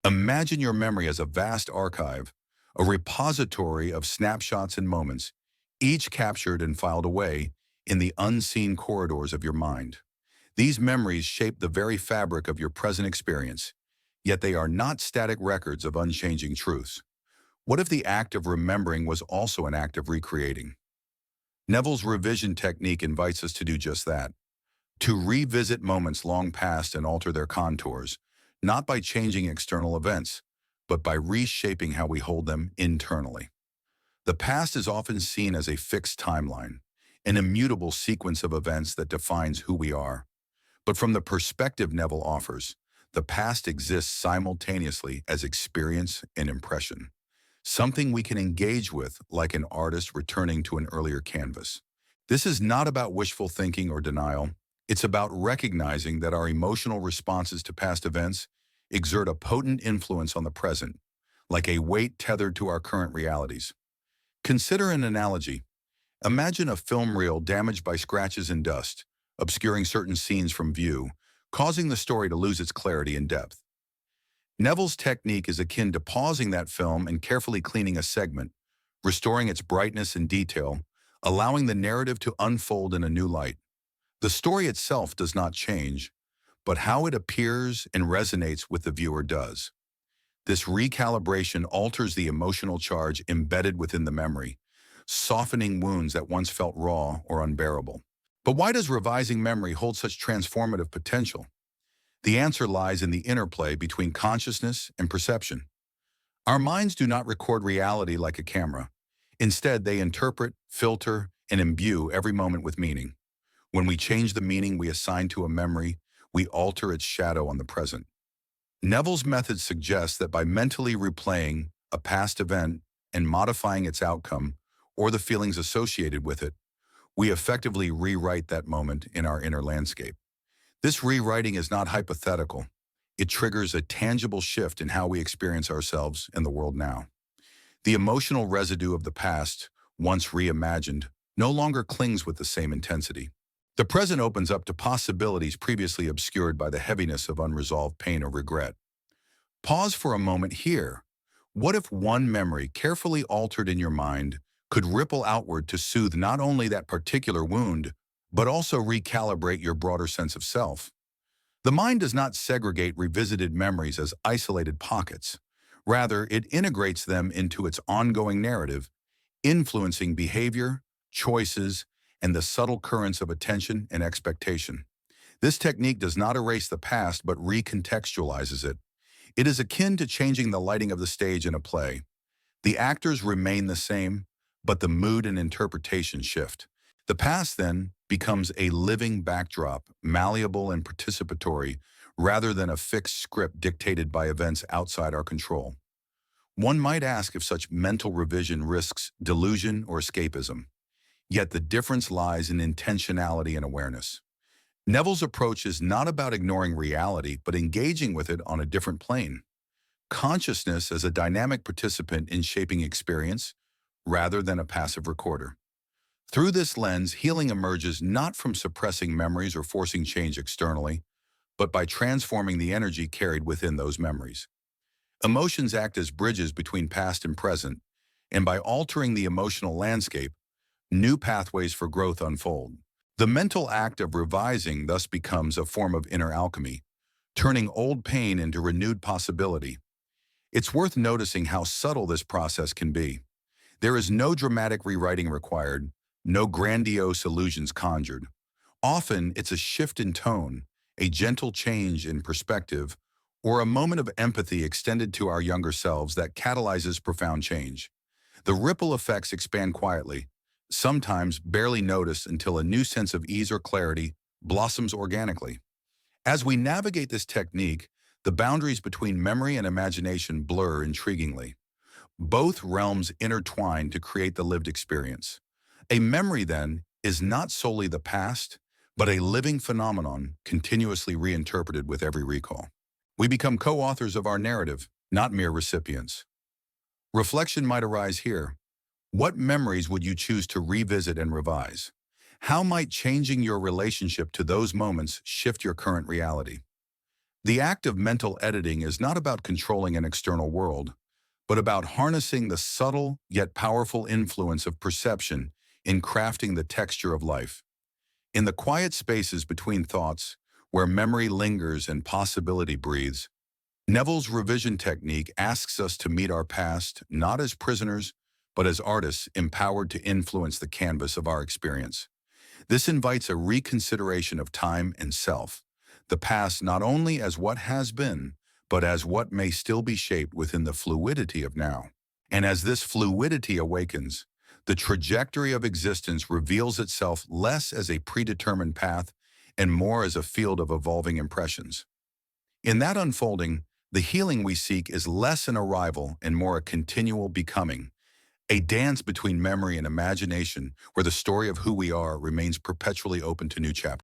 Imagine your memory as a vast archive, a repository of snapshots and moments, each captured and filed away in the unseen corridors of your mind. These memories shape the very fabric of your present experience, yet they are not static records of unchanging truths. What if the act of remembering was also an act of recreating? Neville's revision technique invites us to do just that, to revisit moments long past and alter their contours, not by changing external events, but by reshaping how we hold them internally. The past is often seen as a fixed timeline, an immutable sequence of events that defines who we are. But from the perspective Neville offers, the past exists simultaneously as experience and impression, something we can engage with like an artist returning to an earlier canvas. This is not about wishful thinking or denial. It's about recognizing that our emotional responses to past events exert a potent influence on the present, like a weight tethered to our current realities. Consider an analogy. Imagine a film reel damaged by scratches and dust, obscuring certain scenes from view, causing the story to lose its clarity and depth. Neville's technique is akin to pausing that film and carefully cleaning a segment, restoring its brightness and detail, allowing the narrative to unfold in a new light. The story itself does not change, but how it appears and resonates with the viewer does. This recalibration alters the emotional charge embedded within the memory, softening wounds that once felt raw or unbearable. But why does revising memory hold such transformative potential? The answer lies in the interplay between consciousness and perception. Our minds do not record reality like a camera. Instead, they interpret, filter, and imbue every moment with meaning. When we change the meaning we assign to a memory, we alter its shadow on the present. Neville's method suggests that by mentally replaying a past event and modifying its outcome or the feelings associated with it, we effectively rewrite that moment in our inner landscape. This rewriting is not hypothetical. It triggers a tangible shift in how we experience ourselves and the world now. The emotional residue of the past, once reimagined, no longer clings with the same intensity. The present opens up to possibilities previously obscured by the heaviness of unresolved pain or regret. Pause for a moment here. What if one memory, carefully altered in your mind, could ripple outward to soothe not only that particular wound, but also recalibrate your broader sense of self? The mind does not segregate revisited memories as isolated pockets. Rather, it integrates them into its ongoing narrative, influencing behavior, choices, and the subtle currents of attention and expectation. This technique does not erase the past but recontextualizes it. It is akin to changing the lighting of the stage in a play. The actors remain the same, but the mood and interpretation shift. The past, then, becomes a living backdrop, malleable and participatory, rather than a fixed script dictated by events outside our control. One might ask if such mental revision risks delusion or escapism. Yet the difference lies in intentionality and awareness. Neville's approach is not about ignoring reality, but engaging with it on a different plane. Consciousness as a dynamic participant in shaping experience, rather than a passive recorder. Through this lens, healing emerges not from suppressing memories or forcing change externally, but by transforming the energy carried within those memories. Emotions act as bridges between past and present, and by altering the emotional landscape, new pathways for growth unfold. The mental act of revising thus becomes a form of inner alchemy, turning old pain into renewed possibility. It's worth noticing how subtle this process can be. There is no dramatic rewriting required, no grandiose illusions conjured. Often, it's a shift in tone, a gentle change in perspective, or a moment of empathy extended to our younger selves that catalyzes profound change. The ripple effects expand quietly, sometimes barely noticed until a new sense of ease or clarity blossoms organically. As we navigate this technique, the boundaries between memory and imagination blur intriguingly. Both realms intertwine to create the lived experience. A memory, then, is not solely the past, but a living phenomenon continuously reinterpreted with every recall. We become co-authors of our narrative, not mere recipients. Reflection might arise here. What memories would you choose to revisit and revise? How might changing your relationship to those moments shift your current reality? The act of mental editing is not about controlling an external world, but about harnessing the subtle yet powerful influence of perception in crafting the texture of life. In the quiet spaces between thoughts, where memory lingers and possibility breathes, Neville's revision technique asks us to meet our past not as prisoners, but as artists empowered to influence the canvas of our experience. This invites a reconsideration of time and self, the past not only as what has been, but as what may still be shaped within the fluidity of now. And as this fluidity awakens, the trajectory of existence reveals itself less as a predetermined path and more as a field of evolving impressions. In that unfolding, the healing we seek is less an arrival and more a continual becoming, a dance between memory and imagination where the story of who we are remains perpetually open to new chapters.